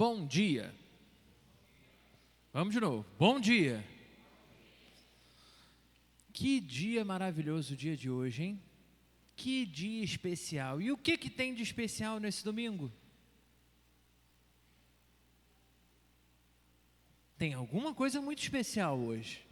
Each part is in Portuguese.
Bom dia. Vamos de novo. Bom dia. Que dia maravilhoso o dia de hoje, hein? Que dia especial. E o que tem de especial nesse domingo? Tem alguma coisa muito especial hoje.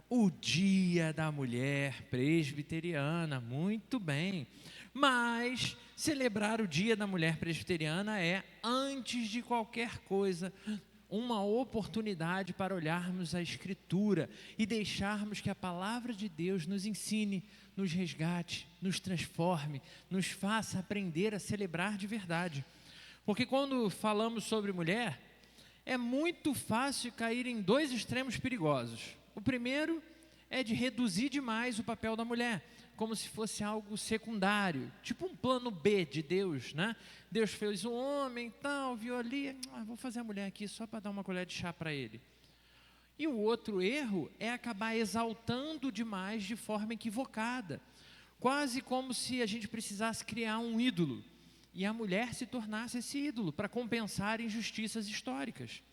O Dia da Mulher Presbiteriana, muito bem. Mas celebrar o Dia da Mulher Presbiteriana é, antes de qualquer coisa, uma oportunidade para olharmos a Escritura e deixarmos que a Palavra de Deus nos ensine, nos resgate, nos transforme, nos faça aprender a celebrar de verdade. Porque quando falamos sobre mulher, é muito fácil cair em dois extremos perigosos. O primeiro é de reduzir demais o papel da mulher, como se fosse algo secundário, tipo um plano B de Deus, né? Deus fez o homem, tal, viu ali, vou fazer a mulher aqui só para dar uma colher de chá para ele. E o outro erro é acabar exaltando demais de forma equivocada, quase como se a gente precisasse criar um ídolo, e a mulher se tornasse esse ídolo para compensar injustiças históricas.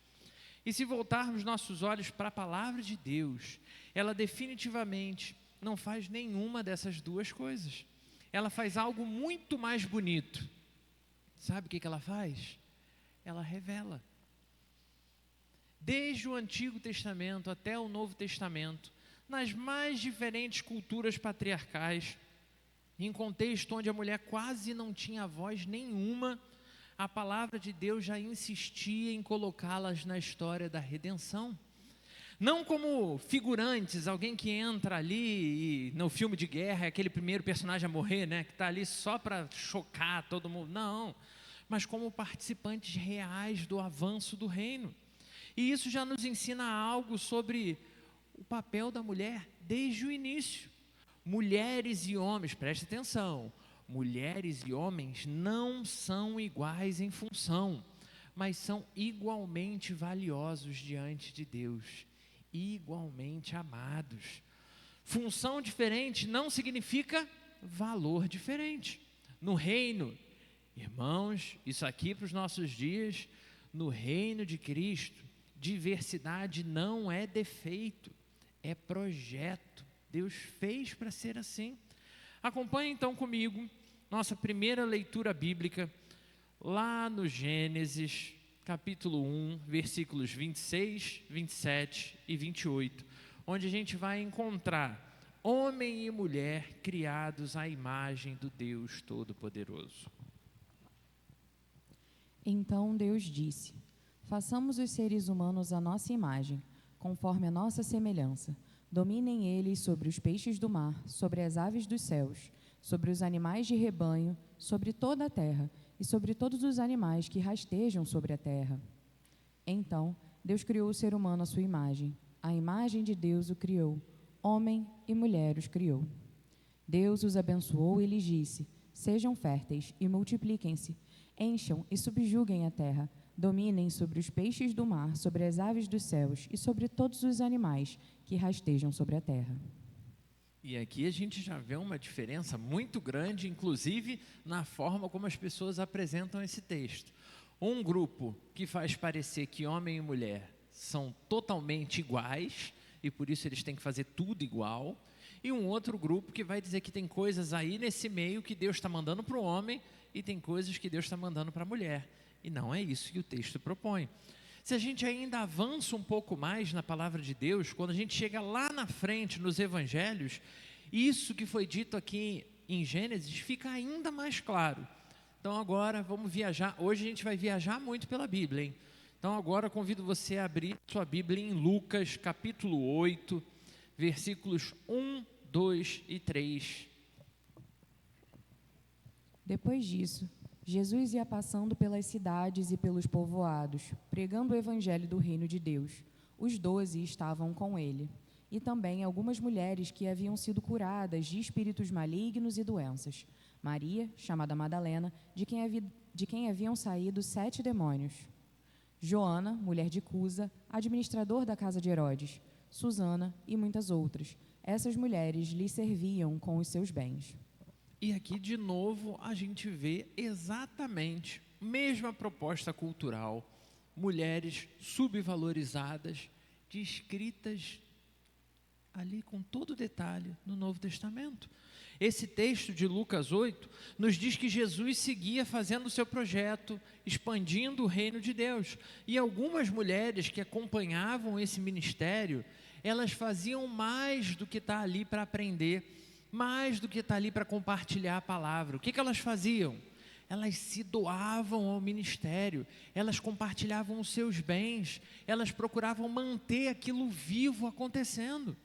E se voltarmos nossos olhos para a palavra de Deus, ela definitivamente não faz nenhuma dessas duas coisas. Ela faz algo muito mais bonito. Sabe o que ela faz? Ela revela. Desde o Antigo Testamento até o Novo Testamento, nas mais diferentes culturas patriarcais, em contexto onde a mulher quase não tinha voz nenhuma, a palavra de Deus já insistia em colocá-las na história da redenção. Não como figurantes, alguém que entra ali e no filme de guerra é aquele primeiro personagem a morrer, né, que está ali só para chocar todo mundo. Não, mas como participantes reais do avanço do reino. E isso já nos ensina algo sobre o papel da mulher desde o início. Mulheres e homens, preste atenção, mulheres e homens não são iguais em função, mas são igualmente valiosos diante de Deus, igualmente amados. Função diferente não significa valor diferente. No reino, irmãos, isso aqui para os nossos dias, no reino de Cristo, diversidade não é defeito, é projeto. Deus fez para ser assim. Acompanhe então comigo nossa primeira leitura bíblica, lá no Gênesis, capítulo 1, versículos 26, 27 e 28, onde a gente vai encontrar homem e mulher criados à imagem do Deus Todo-Poderoso. Então Deus disse: façamos os seres humanos à nossa imagem, conforme a nossa semelhança. Dominem eles sobre os peixes do mar, sobre as aves dos céus, sobre os animais de rebanho, sobre toda a terra e sobre todos os animais que rastejam sobre a terra. Então Deus criou o ser humano à sua imagem. A imagem de Deus o criou, homem e mulher os criou. Deus os abençoou e lhes disse: sejam férteis e multipliquem-se, encham e subjuguem a terra, dominem sobre os peixes do mar, sobre as aves dos céus e sobre todos os animais que rastejam sobre a terra. E aqui a gente já vê uma diferença muito grande, inclusive na forma como as pessoas apresentam esse texto. Um grupo que faz parecer que homem e mulher são totalmente iguais, e por isso eles têm que fazer tudo igual, e um outro grupo que vai dizer que tem coisas aí nesse meio que Deus está mandando para o homem, e tem coisas que Deus está mandando para a mulher. E não é isso que o texto propõe. Se a gente ainda avança um pouco mais na palavra de Deus, quando a gente chega lá na frente nos evangelhos, isso que foi dito aqui em Gênesis fica ainda mais claro. Então agora vamos viajar, hoje a gente vai viajar muito pela Bíblia, hein? Então agora convido você a abrir sua Bíblia em Lucas capítulo 8, versículos 1, 2 e 3. Depois disso, Jesus ia passando pelas cidades e pelos povoados, pregando o evangelho do reino de Deus. Os 12 estavam com ele, e também algumas mulheres que haviam sido curadas de espíritos malignos e doenças. Maria, chamada Madalena, de quem haviam saído 7 demônios. Joana, mulher de Cusa, administrador da casa de Herodes. Susana e muitas outras. Essas mulheres lhe serviam com os seus bens. E aqui de novo a gente vê exatamente Mesma proposta cultural, mulheres subvalorizadas, descritas ali com todo detalhe no Novo Testamento. Esse texto de Lucas 8 nos diz que Jesus seguia fazendo o seu projeto, expandindo o reino de Deus. E algumas mulheres que acompanhavam esse ministério, elas faziam mais do que estar ali para aprender, mais do que estar ali para compartilhar a palavra. O que elas faziam? Elas se doavam ao ministério, elas compartilhavam os seus bens, elas procuravam manter aquilo vivo acontecendo.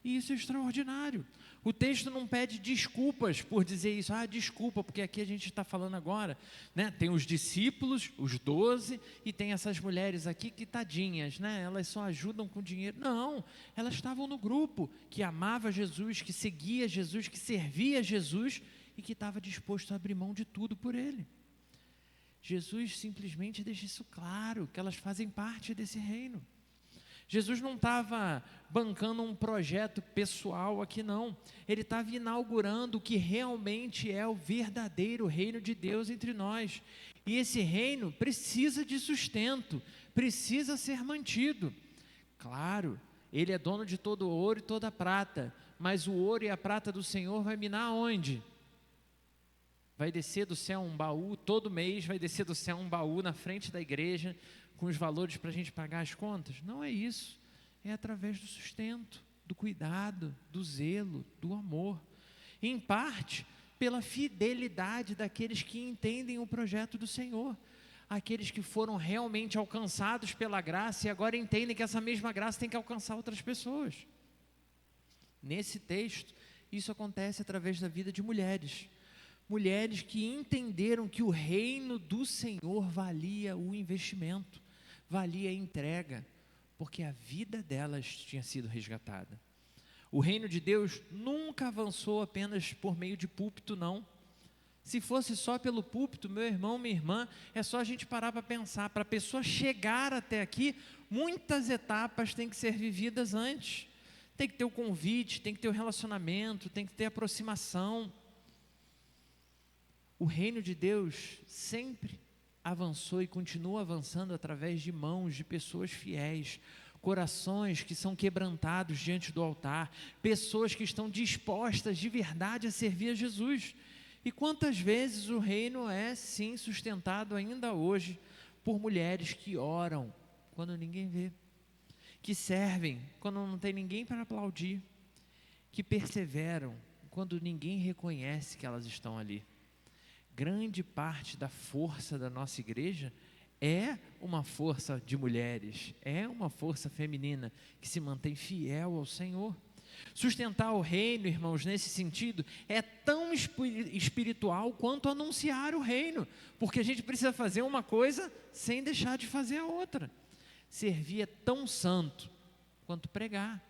E isso é extraordinário. O texto não pede desculpas por dizer isso. Desculpa, porque aqui a gente está falando agora, né? Tem os discípulos, os 12, e tem essas mulheres aqui que tadinhas, né? Elas só ajudam com dinheiro. Não, elas estavam no grupo que amava Jesus, que seguia Jesus, que servia Jesus e que estava disposto a abrir mão de tudo por Ele. Jesus simplesmente deixa isso claro, que elas fazem parte desse reino. Jesus não estava bancando um projeto pessoal aqui, não. Ele estava inaugurando o que realmente é o verdadeiro reino de Deus entre nós. E esse reino precisa de sustento, precisa ser mantido. Claro, Ele é dono de todo o ouro e toda a prata, mas o ouro e a prata do Senhor vai minar onde? Vai descer do céu um baú, todo mês vai descer do céu um baú na frente da igreja, com os valores para a gente pagar as contas? Não é isso, é através do sustento, do cuidado, do zelo, do amor, em parte pela fidelidade daqueles que entendem o projeto do Senhor, aqueles que foram realmente alcançados pela graça e agora entendem que essa mesma graça tem que alcançar outras pessoas. Nesse texto, isso acontece através da vida de mulheres que entenderam que o reino do Senhor valia o investimento, valia a entrega, porque a vida delas tinha sido resgatada. O reino de Deus nunca avançou apenas por meio de púlpito, não. Se fosse só pelo púlpito, meu irmão, minha irmã, é só a gente parar para pensar. Para a pessoa chegar até aqui, muitas etapas têm que ser vividas antes. Tem que ter o convite, tem que ter o relacionamento, tem que ter a aproximação. O reino de Deus sempre avançou e continua avançando através de mãos de pessoas fiéis, corações que são quebrantados diante do altar, pessoas que estão dispostas de verdade a servir a Jesus. E quantas vezes o reino é sim sustentado ainda hoje por mulheres que oram quando ninguém vê, que servem quando não tem ninguém para aplaudir, que perseveram quando ninguém reconhece que elas estão ali. Grande parte da força da nossa igreja é uma força de mulheres, é uma força feminina que se mantém fiel ao Senhor. Sustentar o reino, irmãos, nesse sentido, é tão espiritual quanto anunciar o reino, porque a gente precisa fazer uma coisa sem deixar de fazer a outra. Servir é tão santo quanto pregar.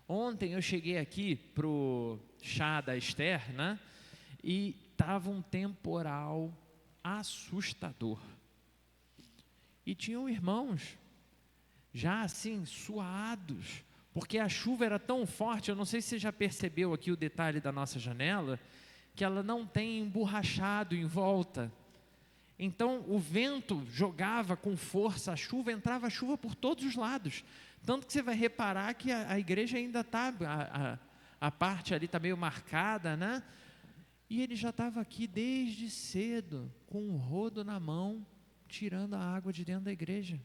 Ontem eu cheguei aqui para o chá da Esther, né? E estava um temporal assustador. E tinham irmãos já assim, suados, porque a chuva era tão forte. Eu não sei se você já percebeu aqui o detalhe da nossa janela, que ela não tem emborrachado em volta. Então o vento jogava com força a chuva, entrava a chuva por todos os lados. Tanto que você vai reparar que a igreja ainda está, a parte ali está meio marcada, né? E ele já estava aqui desde cedo, com um rodo na mão, tirando a água de dentro da igreja.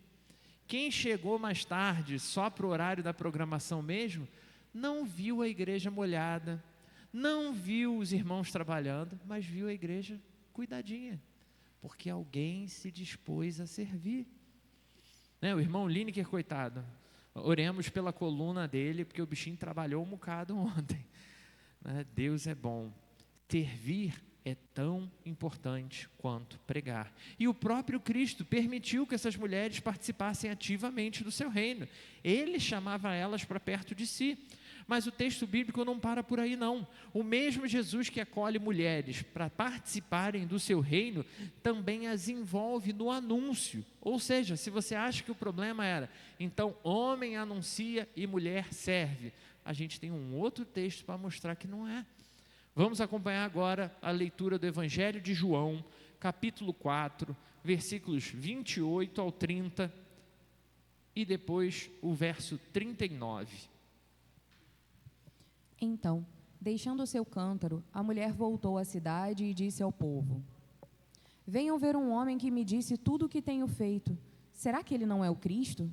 Quem chegou mais tarde, só para o horário da programação mesmo, não viu a igreja molhada, não viu os irmãos trabalhando, mas viu a igreja cuidadinha, porque alguém se dispôs a servir. Né? O irmão Lineker, coitado, oremos pela coluna dele, porque o bichinho trabalhou um bocado ontem. Né? Deus é bom. Servir é tão importante quanto pregar. E o próprio Cristo permitiu que essas mulheres participassem ativamente do seu reino. Ele chamava elas para perto de si. Mas o texto bíblico não para por aí, não. O mesmo Jesus que acolhe mulheres para participarem do seu reino, também as envolve no anúncio. Ou seja, se você acha que o problema era, então homem anuncia e mulher serve, a gente tem um outro texto para mostrar que não é. Vamos acompanhar agora a leitura do Evangelho de João, capítulo 4, versículos 28 ao 30 e depois o verso 39. Então, deixando o seu cântaro, a mulher voltou à cidade e disse ao povo: Venham ver um homem que me disse tudo o que tenho feito. Será que ele não é o Cristo?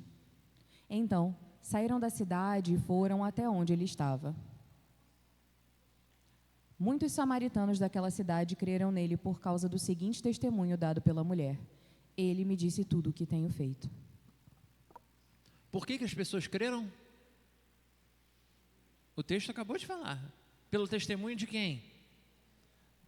Então, saíram da cidade e foram até onde ele estava. Muitos samaritanos daquela cidade creram nele por causa do seguinte testemunho dado pela mulher: Ele me disse tudo o que tenho feito. Por que as pessoas creram? O texto acabou de falar. Pelo testemunho de quem?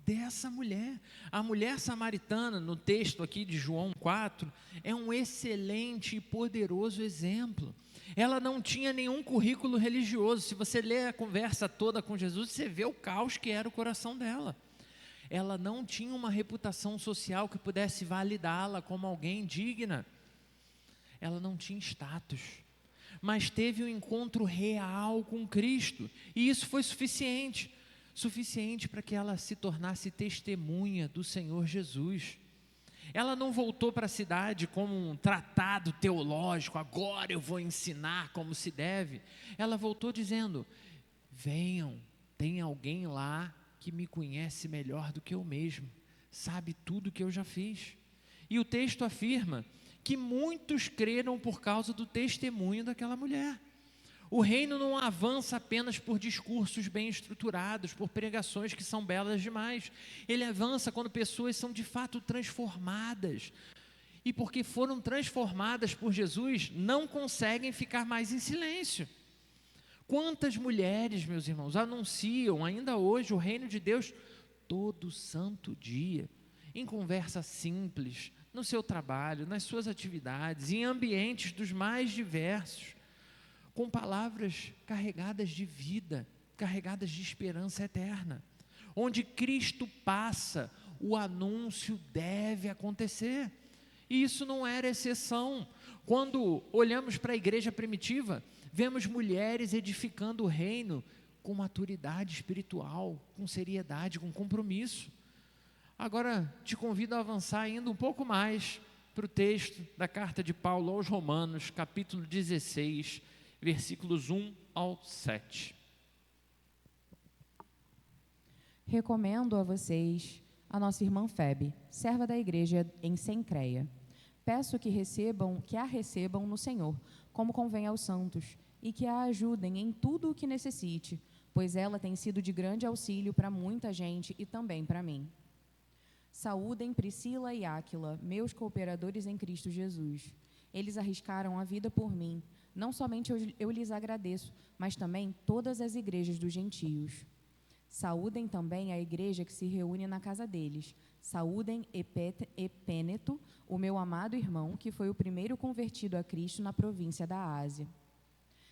Dessa mulher. A mulher samaritana, no texto aqui de João 4, é um excelente e poderoso exemplo. Ela não tinha nenhum currículo religioso. Se você ler a conversa toda com Jesus, você vê o caos que era o coração dela. Ela não tinha uma reputação social que pudesse validá-la como alguém digna. Ela não tinha status, mas teve um encontro real com Cristo, e isso foi suficiente para que ela se tornasse testemunha do Senhor Jesus. Ela não voltou para a cidade como um tratado teológico, agora eu vou ensinar como se deve. Ela voltou dizendo: venham, tem alguém lá que me conhece melhor do que eu mesmo, sabe tudo que eu já fiz. E o texto afirma que muitos creram por causa do testemunho daquela mulher. O reino não avança apenas por discursos bem estruturados, por pregações que são belas demais. Ele avança quando pessoas são de fato transformadas. E porque foram transformadas por Jesus, não conseguem ficar mais em silêncio. Quantas mulheres, meus irmãos, anunciam ainda hoje o reino de Deus todo santo dia, em conversa simples, no seu trabalho, nas suas atividades, em ambientes dos mais diversos, com palavras carregadas de vida, carregadas de esperança eterna. Onde Cristo passa, o anúncio deve acontecer. E isso não era exceção. Quando olhamos para a igreja primitiva, vemos mulheres edificando o reino com maturidade espiritual, com seriedade, com compromisso. Agora, te convido a avançar ainda um pouco mais para o texto da carta de Paulo aos Romanos, capítulo 16, versículos 1 ao 7. Recomendo a vocês a nossa irmã Febe, serva da igreja em Cencreia. Peço que a recebam no Senhor, como convém aos santos, e que a ajudem em tudo o que necessite, pois ela tem sido de grande auxílio para muita gente e também para mim. Saúdem Priscila e Áquila, meus cooperadores em Cristo Jesus. Eles arriscaram a vida por mim. Não somente eu lhes agradeço, mas também todas as igrejas dos gentios. Saúdem também a igreja que se reúne na casa deles. Saúdem Epêneto, o meu amado irmão, que foi o primeiro convertido a Cristo na província da Ásia.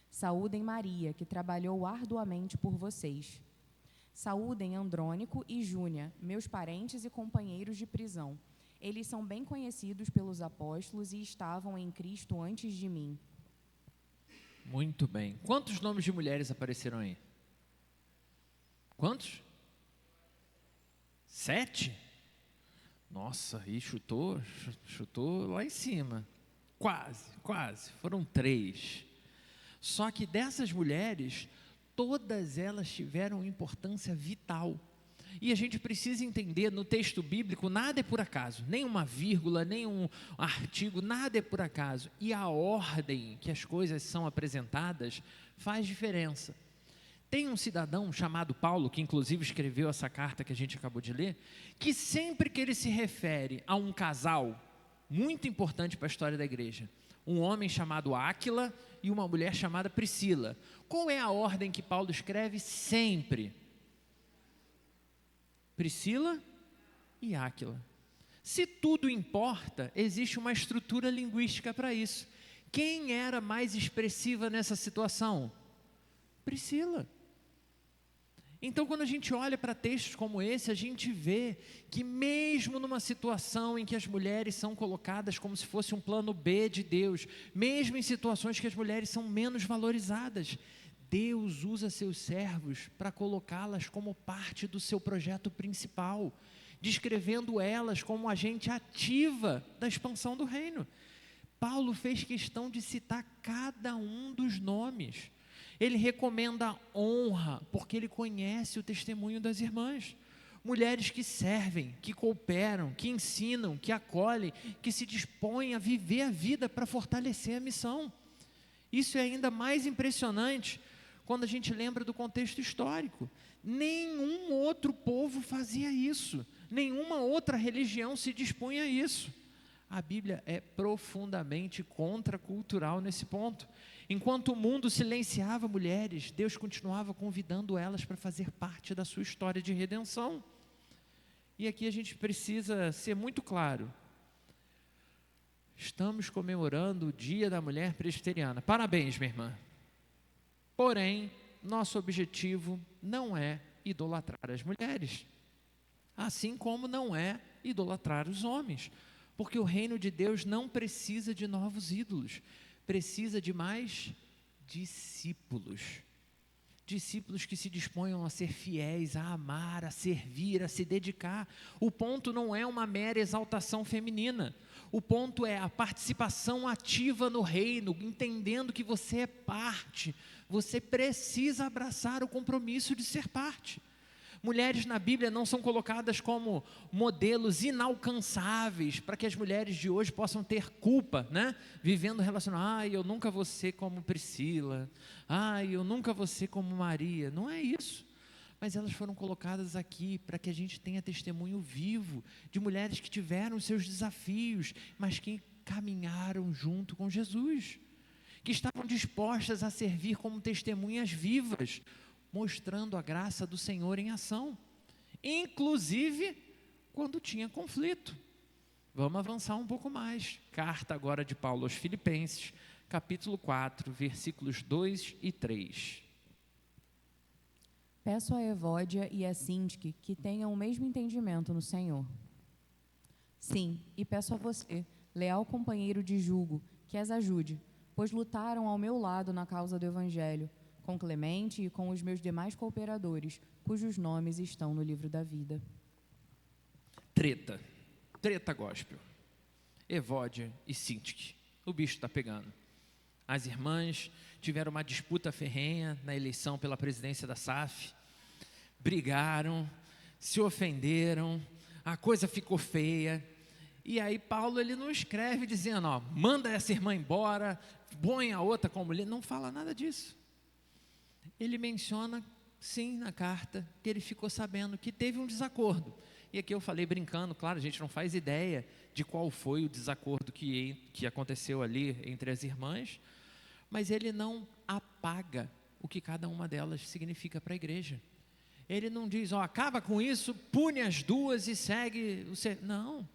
Saúdem Maria, que trabalhou arduamente por vocês. Saúdem Andrônico e Júnia, meus parentes e companheiros de prisão. Eles são bem conhecidos pelos apóstolos e estavam em Cristo antes de mim. Muito bem. Quantos nomes de mulheres apareceram aí? Quantos? 7? Nossa, aí chutou lá em cima. Quase. Foram 3. Só que dessas mulheres, todas elas tiveram importância vital. E a gente precisa entender, no texto bíblico, nada é por acaso, nenhuma vírgula, nenhum artigo, nada é por acaso. E a ordem que as coisas são apresentadas faz diferença. Tem um cidadão chamado Paulo, que inclusive escreveu essa carta que a gente acabou de ler, que sempre que ele se refere a um casal muito importante para a história da igreja, um homem chamado Áquila e uma mulher chamada Priscila, qual é a ordem que Paulo escreve sempre? Priscila e Áquila. Se tudo importa, existe uma estrutura linguística para isso. Quem era mais expressiva nessa situação? Priscila. Então, quando a gente olha para textos como esse, a gente vê que mesmo numa situação em que as mulheres são colocadas como se fosse um plano B de Deus, mesmo em situações que as mulheres são menos valorizadas, Deus usa seus servos para colocá-las como parte do seu projeto principal, descrevendo elas como agente ativa da expansão do reino. Paulo fez questão de citar cada um dos nomes. Ele recomenda honra, porque ele conhece o testemunho das irmãs. Mulheres que servem, que cooperam, que ensinam, que acolhem, que se dispõem a viver a vida para fortalecer a missão. Isso é ainda mais impressionante quando a gente lembra do contexto histórico. Nenhum outro povo fazia isso, nenhuma outra religião se dispunha a isso. A Bíblia é profundamente contracultural nesse ponto. Enquanto o mundo silenciava mulheres, Deus continuava convidando elas para fazer parte da sua história de redenção. E aqui a gente precisa ser muito claro. Estamos comemorando o Dia da Mulher Presbiteriana. Parabéns, minha irmã. Porém, nosso objetivo não é idolatrar as mulheres, assim como não é idolatrar os homens, porque o reino de Deus não precisa de novos ídolos, precisa de mais discípulos. Discípulos que se disponham a ser fiéis, a amar, a servir, a se dedicar. O ponto não é uma mera exaltação feminina. O ponto é a participação ativa no reino, entendendo que você é parte. Você precisa abraçar o compromisso de ser parte. Mulheres na Bíblia não são colocadas como modelos inalcançáveis para que as mulheres de hoje possam ter culpa, né? Vivendo relacionado, eu nunca vou ser como Priscila, eu nunca vou ser como Maria. Não é isso. Mas elas foram colocadas aqui para que a gente tenha testemunho vivo de mulheres que tiveram seus desafios, mas que caminharam junto com Jesus, que estavam dispostas a servir como testemunhas vivas, mostrando a graça do Senhor em ação, inclusive quando tinha conflito. Vamos avançar um pouco mais. Carta agora de Paulo aos Filipenses, capítulo 4, versículos 2 e 3. Peço a Evódia e a Sintique que tenham o mesmo entendimento no Senhor. Sim, e peço a você, leal companheiro de julgo, que as ajude, pois lutaram ao meu lado na causa do Evangelho, com Clemente e com os meus demais cooperadores, cujos nomes estão no livro da vida. Treta gospel. Evódia e Sintique. O bicho está pegando. As irmãs tiveram uma disputa ferrenha na eleição pela presidência da SAF, brigaram, se ofenderam, a coisa ficou feia. E aí Paulo ele não escreve dizendo, manda essa irmã embora, põe a outra como mulher. Não fala nada disso. Ele menciona, sim, na carta, que ele ficou sabendo que teve um desacordo. E aqui eu falei brincando, claro, a gente não faz ideia de qual foi o desacordo que aconteceu ali entre as irmãs, mas ele não apaga o que cada uma delas significa para a igreja. Ele não diz, acaba com isso, pune as duas e segue o Não,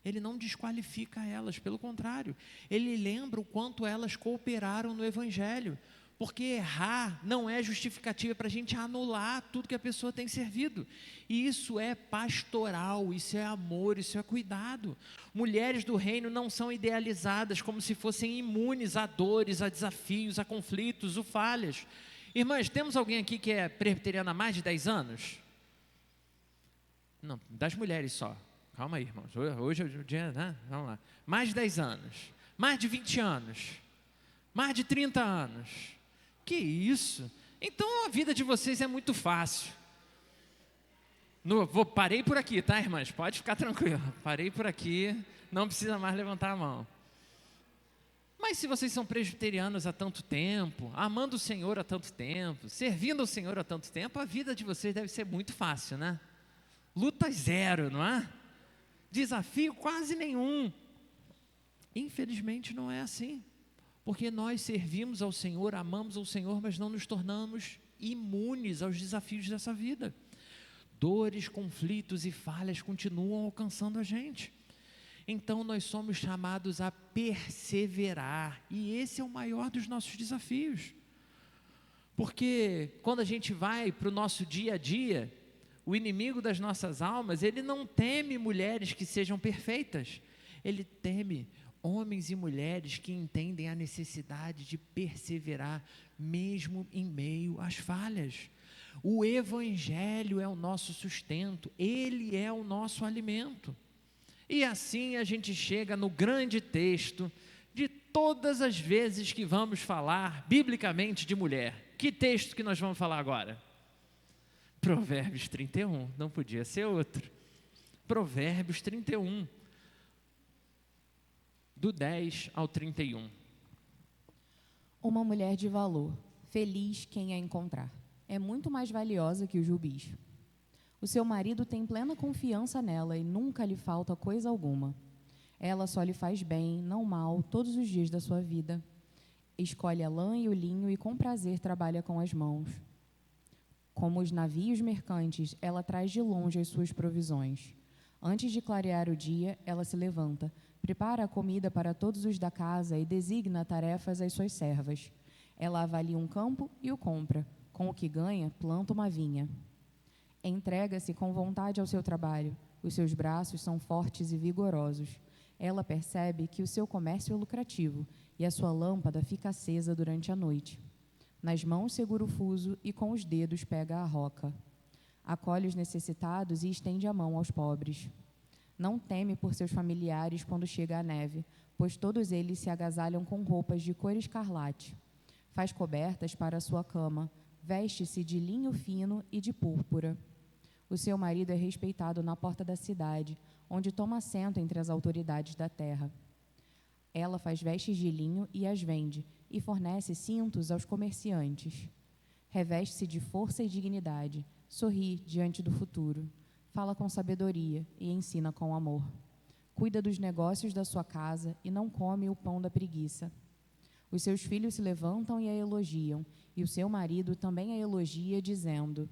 ele não desqualifica elas, pelo contrário, ele lembra o quanto elas cooperaram no Evangelho, porque errar não é justificativa para a gente anular tudo que a pessoa tem servido. E isso é pastoral, isso é amor, isso é cuidado. Mulheres do reino não são idealizadas como se fossem imunes a dores, a desafios, a conflitos, a falhas. Irmãs, temos alguém aqui que é presbiteriana há mais de 10 anos? Não, das mulheres só. Calma aí, irmãos. Hoje é o dia, né? Vamos lá. Mais de 10 anos. Mais de 20 anos. Mais de 30 anos. Que isso? Então a vida de vocês é muito fácil. Parei por aqui, tá, irmãs? Pode ficar tranquilo. Parei por aqui, não precisa mais levantar a mão. Mas se vocês são presbiterianos há tanto tempo, amando o Senhor há tanto tempo, servindo ao Senhor há tanto tempo, a vida de vocês deve ser muito fácil, né? Luta zero, não é? Desafio quase nenhum. Infelizmente não é assim. Porque nós servimos ao Senhor, amamos ao Senhor, mas não nos tornamos imunes aos desafios dessa vida. Dores, conflitos e falhas continuam alcançando a gente. Então nós somos chamados a perseverar, e esse é o maior dos nossos desafios. Porque quando a gente vai para o nosso dia a dia, o inimigo das nossas almas, ele não teme mulheres que sejam perfeitas, ele teme homens e mulheres que entendem a necessidade de perseverar, mesmo em meio às falhas. O Evangelho é o nosso sustento, ele é o nosso alimento. E assim a gente chega no grande texto de todas as vezes que vamos falar biblicamente de mulher. Que texto que nós vamos falar agora? Provérbios 31, não podia ser outro. Provérbios 31, do 10 ao 31. Uma mulher de valor, feliz quem a encontrar, é muito mais valiosa que os rubis. O seu marido tem plena confiança nela e nunca lhe falta coisa alguma. Ela só lhe faz bem, não mal, todos os dias da sua vida. Escolhe a lã e o linho e com prazer trabalha com as mãos. Como os navios mercantes, ela traz de longe as suas provisões. Antes de clarear o dia, ela se levanta, prepara a comida para todos os da casa e designa tarefas às suas servas. Ela avalia um campo e o compra. Com o que ganha, planta uma vinha. Entrega-se com vontade ao seu trabalho. Os seus braços são fortes e vigorosos. Ela percebe que o seu comércio é lucrativo e a sua lâmpada fica acesa durante a noite. Nas mãos segura o fuso e com os dedos pega a roca. Acolhe os necessitados e estende a mão aos pobres. Não teme por seus familiares quando chega a neve, pois todos eles se agasalham com roupas de cor escarlate. Faz cobertas para a sua cama, veste-se de linho fino e de púrpura. O seu marido é respeitado na porta da cidade, onde toma assento entre as autoridades da terra. Ela faz vestes de linho e as vende, e fornece cintos aos comerciantes. Reveste-se de força e dignidade, sorri diante do futuro, fala com sabedoria e ensina com amor. Cuida dos negócios da sua casa e não come o pão da preguiça. Os seus filhos se levantam e a elogiam, e o seu marido também a elogia, dizendo: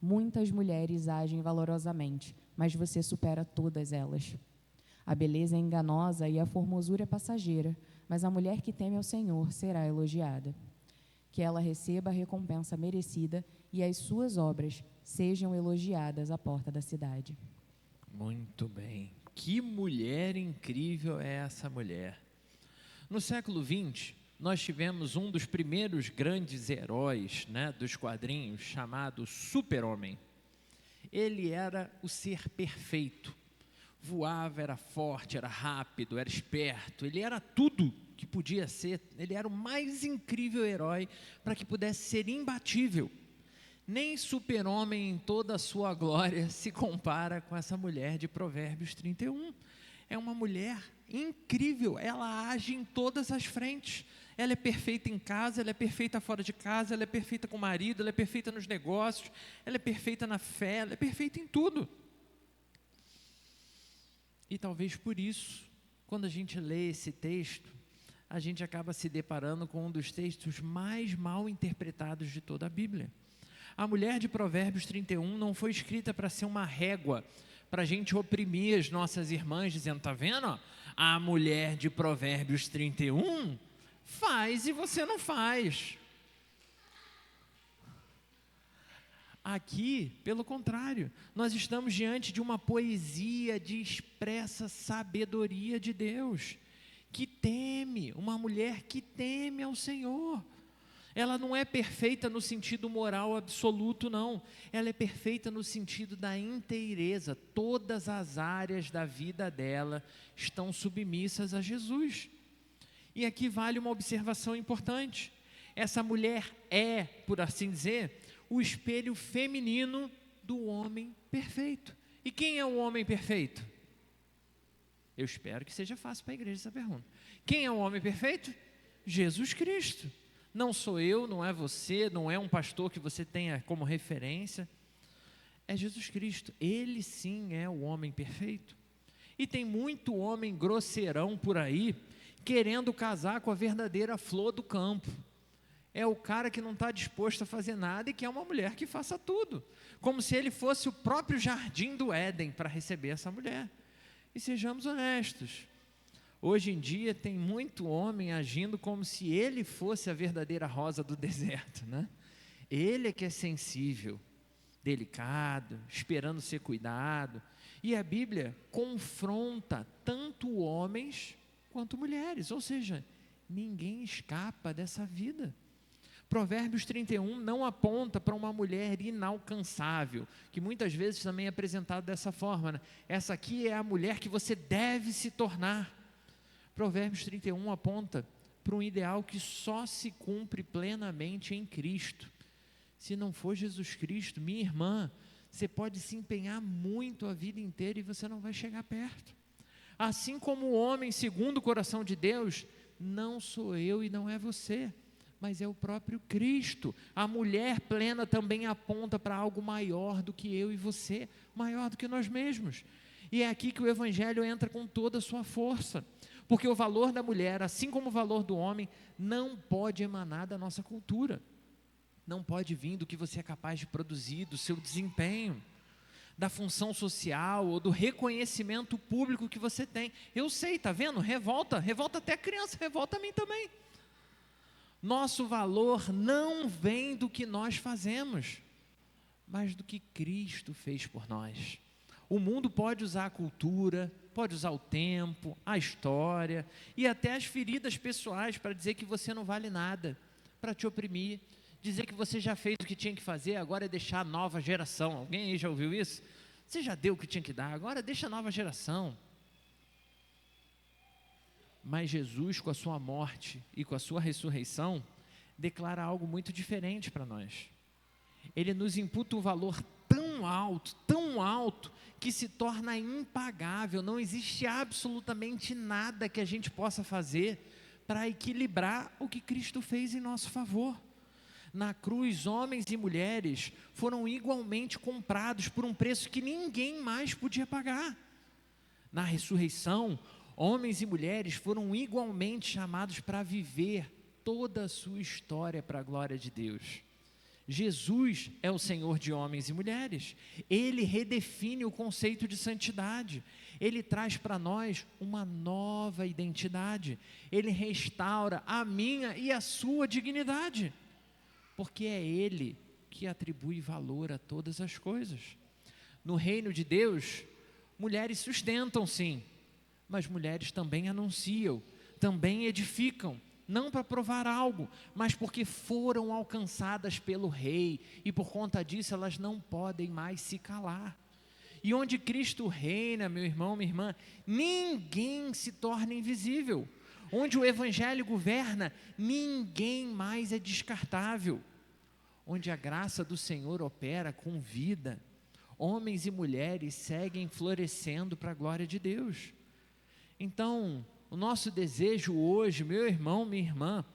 muitas mulheres agem valorosamente, mas você supera todas elas. A beleza é enganosa e a formosura é passageira, mas a mulher que teme ao Senhor será elogiada. Que ela receba a recompensa merecida e as suas obras sejam elogiadas à porta da cidade. Muito bem. Que mulher incrível é essa mulher. No século XX, nós tivemos um dos primeiros grandes heróis, dos quadrinhos, chamado Super-Homem. Ele era o ser perfeito. Voava, era forte, era rápido, era esperto. Ele era tudo que podia ser. Ele era o mais incrível herói para que pudesse ser imbatível. Nem Super-Homem em toda a sua glória se compara com essa mulher de Provérbios 31. É uma mulher incrível, ela age em todas as frentes. Ela é perfeita em casa, ela é perfeita fora de casa, ela é perfeita com o marido, ela é perfeita nos negócios, ela é perfeita na fé, ela é perfeita em tudo. E talvez por isso, quando a gente lê esse texto, a gente acaba se deparando com um dos textos mais mal interpretados de toda a Bíblia. A mulher de Provérbios 31 não foi escrita para ser uma régua, para a gente oprimir as nossas irmãs, dizendo: está vendo? Ó, a mulher de Provérbios 31 faz e você não faz. Aqui, pelo contrário, nós estamos diante de uma poesia de expressa sabedoria de Deus, que teme, uma mulher que teme ao Senhor. Ela não é perfeita no sentido moral absoluto, não. Ela é perfeita no sentido da inteireza. Todas as áreas da vida dela estão submissas a Jesus. E aqui vale uma observação importante. Essa mulher é, por assim dizer, o espelho feminino do homem perfeito. E quem é o homem perfeito? Eu espero que seja fácil para a igreja essa pergunta. Quem é o homem perfeito? Jesus Cristo. Não sou eu, não é você, não é um pastor que você tenha como referência. É Jesus Cristo. Ele sim é o homem perfeito. E tem muito homem grosseirão por aí, querendo casar com a verdadeira flor do campo. É o cara que não está disposto a fazer nada e quer uma mulher que faça tudo. Como se ele fosse o próprio jardim do Éden para receber essa mulher. E sejamos honestos. Hoje em dia tem muito homem agindo como se ele fosse a verdadeira rosa do deserto, né? Ele é que é sensível, delicado, esperando ser cuidado. E a Bíblia confronta tanto homens quanto mulheres, ou seja, ninguém escapa dessa vida. Provérbios 31 não aponta para uma mulher inalcançável, que muitas vezes também é apresentado dessa forma, né? Essa aqui é a mulher que você deve se tornar. Provérbios 31 aponta para um ideal que só se cumpre plenamente em Cristo. Se não for Jesus Cristo, minha irmã, você pode se empenhar muito a vida inteira e você não vai chegar perto. Assim como o homem segundo o coração de Deus, não sou eu e não é você, mas é o próprio Cristo. A mulher plena também aponta para algo maior do que eu e você, maior do que nós mesmos. E é aqui que o Evangelho entra com toda a sua força, porque o valor da mulher, assim como o valor do homem, não pode emanar da nossa cultura, não pode vir do que você é capaz de produzir, do seu desempenho, da função social ou do reconhecimento público que você tem. Eu sei, está vendo? Revolta até a criança, revolta a mim também. Nosso valor não vem do que nós fazemos, mas do que Cristo fez por nós. O mundo pode usar a cultura, pode usar o tempo, a história e até as feridas pessoais para dizer que você não vale nada, para te oprimir, dizer que você já fez o que tinha que fazer, agora é deixar a nova geração. Alguém aí já ouviu isso? Você já deu o que tinha que dar, agora deixa a nova geração. Mas Jesus, com a sua morte e com a sua ressurreição, declara algo muito diferente para nós. Ele nos imputa um valor tão alto, que se torna impagável. Não existe absolutamente nada que a gente possa fazer para equilibrar o que Cristo fez em nosso favor. Na cruz, homens e mulheres foram igualmente comprados por um preço que ninguém mais podia pagar. Na ressurreição, homens e mulheres foram igualmente chamados para viver toda a sua história para a glória de Deus. Jesus é o Senhor de homens e mulheres. Ele redefine o conceito de santidade. Ele traz para nós uma nova identidade. Ele restaura a minha e a sua dignidade, porque é Ele que atribui valor a todas as coisas. No reino de Deus, mulheres sustentam sim, mas mulheres também anunciam, também edificam, não para provar algo, mas porque foram alcançadas pelo Rei, e por conta disso elas não podem mais se calar. E onde Cristo reina, meu irmão, minha irmã, ninguém se torna invisível. Onde o Evangelho governa, ninguém mais é descartável. Onde a graça do Senhor opera com vida, homens e mulheres seguem florescendo para a glória de Deus. Então, o nosso desejo hoje, meu irmão, minha irmã,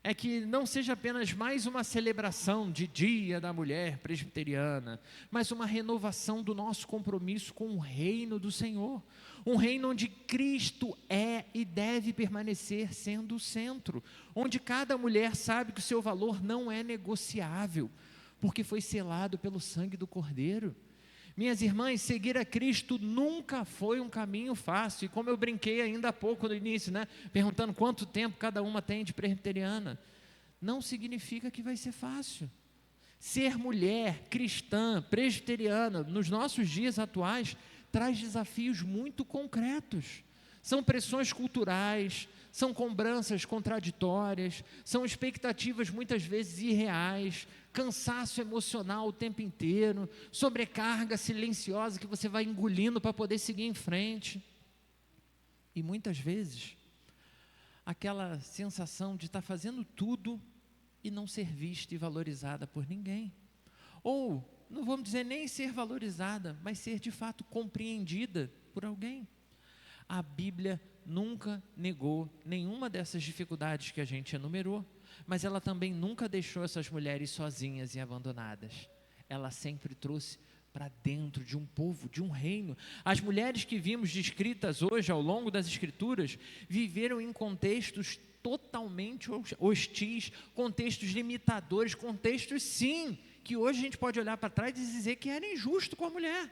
é que não seja apenas mais uma celebração de Dia da Mulher Presbiteriana, mas uma renovação do nosso compromisso com o reino do Senhor, um reino onde Cristo é e deve permanecer sendo o centro, onde cada mulher sabe que o seu valor não é negociável, porque foi selado pelo sangue do Cordeiro. Minhas irmãs, seguir a Cristo nunca foi um caminho fácil, e como eu brinquei ainda há pouco no início, perguntando quanto tempo cada uma tem de presbiteriana, não significa que vai ser fácil. Ser mulher cristã, presbiteriana, nos nossos dias atuais, traz desafios muito concretos. São pressões culturais, são cobranças contraditórias, são expectativas muitas vezes irreais, cansaço emocional o tempo inteiro, sobrecarga silenciosa que você vai engolindo para poder seguir em frente. E muitas vezes, aquela sensação de estar fazendo tudo e não ser vista e valorizada por ninguém. Ou, não vamos dizer nem ser valorizada, mas ser de fato compreendida por alguém. A Bíblia nunca negou nenhuma dessas dificuldades que a gente enumerou, mas ela também nunca deixou essas mulheres sozinhas e abandonadas. Ela sempre trouxe para dentro de um povo, de um reino. As mulheres que vimos descritas hoje ao longo das Escrituras, viveram em contextos totalmente hostis, contextos limitadores, contextos sim, que hoje a gente pode olhar para trás e dizer que era injusto com a mulher.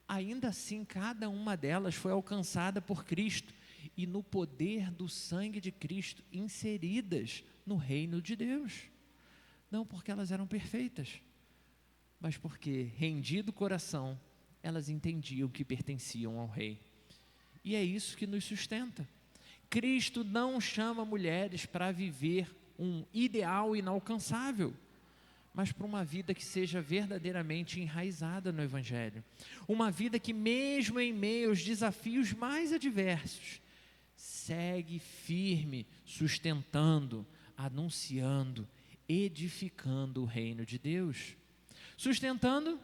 Ainda assim, cada uma delas foi alcançada por Cristo, e no poder do sangue de Cristo, inseridas no reino de Deus. Não porque elas eram perfeitas, mas porque, rendido o coração, elas entendiam que pertenciam ao Rei. E é isso que nos sustenta. Cristo não chama mulheres para viver um ideal inalcançável, mas para uma vida que seja verdadeiramente enraizada no Evangelho. Uma vida que, mesmo em meio aos desafios mais adversos, segue firme, sustentando, anunciando, edificando o reino de Deus. Sustentando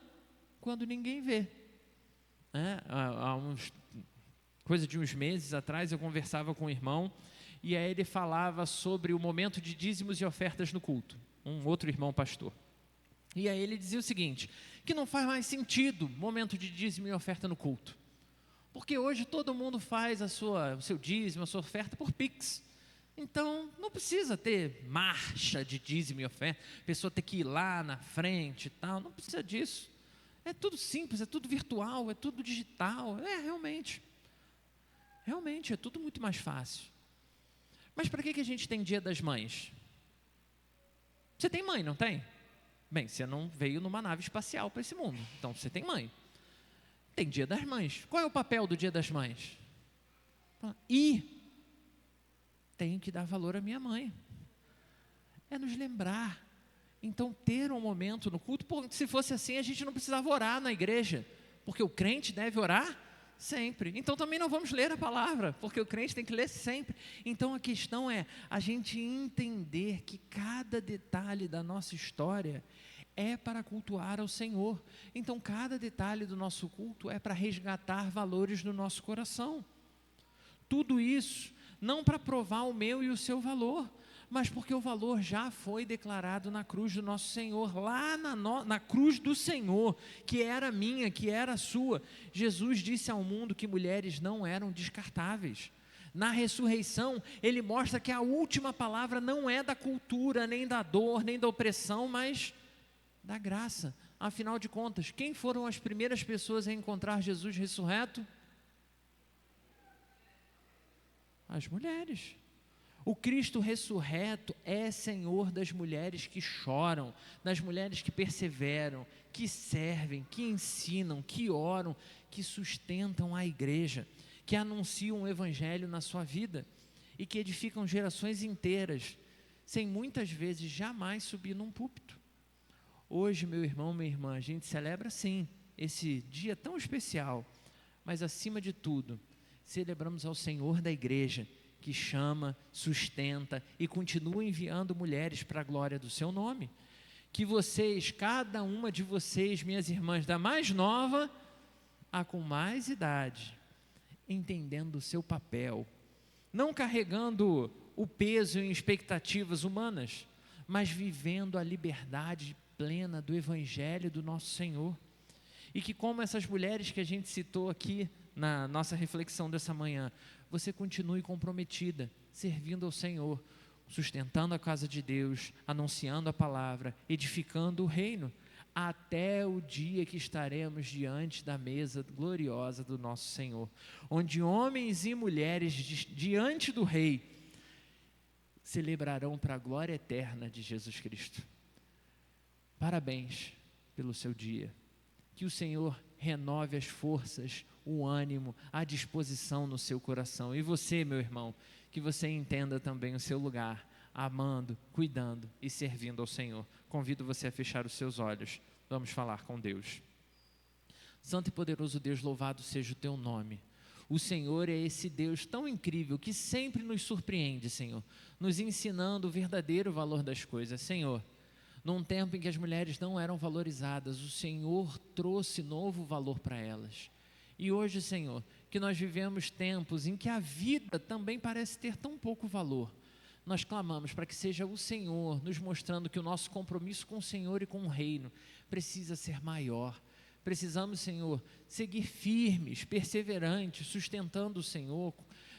quando ninguém vê. Coisa de uns meses atrás, eu conversava com um irmão, e aí ele falava sobre o momento de dízimos e ofertas no culto. Um outro irmão pastor. E aí ele dizia o seguinte, que não faz mais sentido momento de dízimo e oferta no culto. Porque hoje todo mundo faz o seu dízimo, a sua oferta por Pix. Então, não precisa ter marcha de dízimo e oferta, a pessoa ter que ir lá na frente e tal, não precisa disso. É tudo simples, é tudo virtual, é tudo digital, realmente é tudo muito mais fácil. Mas para que a gente tem Dia das Mães? Você tem mãe, não tem? Bem, você não veio numa nave espacial para esse mundo, então você tem mãe. Tem Dia das Mães. Qual é o papel do Dia das Mães? Tenho que dar valor à minha mãe. É nos lembrar. Então, ter um momento no culto, se fosse assim, a gente não precisava orar na igreja, porque o crente deve orar sempre. Então, também não vamos ler a palavra, porque o crente tem que ler sempre. Então, a questão é a gente entender que cada detalhe da nossa história é para cultuar ao Senhor. Então, cada detalhe do nosso culto é para resgatar valores no nosso coração. Tudo isso não para provar o meu e o seu valor, mas porque o valor já foi declarado na cruz do nosso Senhor, lá na cruz do Senhor, que era minha, que era sua. Jesus disse ao mundo que mulheres não eram descartáveis. Na ressurreição, ele mostra que a última palavra não é da cultura, nem da dor, nem da opressão, mas da graça. Afinal de contas, quem foram as primeiras pessoas a encontrar Jesus ressurreto? As mulheres. O Cristo ressurreto é Senhor das mulheres que choram, das mulheres que perseveram, que servem, que ensinam, que oram, que sustentam a igreja, que anunciam o Evangelho na sua vida e que edificam gerações inteiras, sem muitas vezes jamais subir num púlpito. Hoje, meu irmão, minha irmã, a gente celebra sim esse dia tão especial, mas acima de tudo, celebramos ao Senhor da igreja, que chama, sustenta e continua enviando mulheres para a glória do seu nome. Que vocês, cada uma de vocês, minhas irmãs, da mais nova a com mais idade, entendendo o seu papel, não carregando o peso em expectativas humanas, mas vivendo a liberdade plena do Evangelho do nosso Senhor. E que, como essas mulheres que a gente citou aqui na nossa reflexão dessa manhã, você continue comprometida, servindo ao Senhor, sustentando a casa de Deus, anunciando a palavra, edificando o reino, até o dia que estaremos diante da mesa gloriosa do nosso Senhor, onde homens e mulheres diante do Rei celebrarão para a glória eterna de Jesus Cristo. Parabéns pelo seu dia. Que o Senhor renove as forças, o ânimo, a disposição no seu coração. E você, meu irmão, que você entenda também o seu lugar, amando, cuidando e servindo ao Senhor. Convido você a fechar os seus olhos. Vamos falar com Deus. Santo e poderoso Deus, louvado seja o teu nome. O Senhor é esse Deus tão incrível que sempre nos surpreende, Senhor, nos ensinando o verdadeiro valor das coisas. Senhor, num tempo em que as mulheres não eram valorizadas, o Senhor trouxe novo valor para elas. E hoje, Senhor, que nós vivemos tempos em que a vida também parece ter tão pouco valor, nós clamamos para que seja o Senhor nos mostrando que o nosso compromisso com o Senhor e com o reino precisa ser maior. Precisamos, Senhor, seguir firmes, perseverantes, sustentando o Senhor,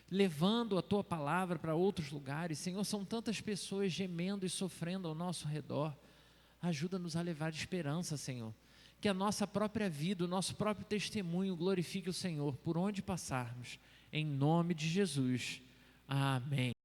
levando a Tua palavra para outros lugares. Senhor, são tantas pessoas gemendo e sofrendo ao nosso redor. Ajuda-nos a levar esperança, Senhor. Que a nossa própria vida, o nosso próprio testemunho glorifique o Senhor por onde passarmos. Em nome de Jesus. Amém.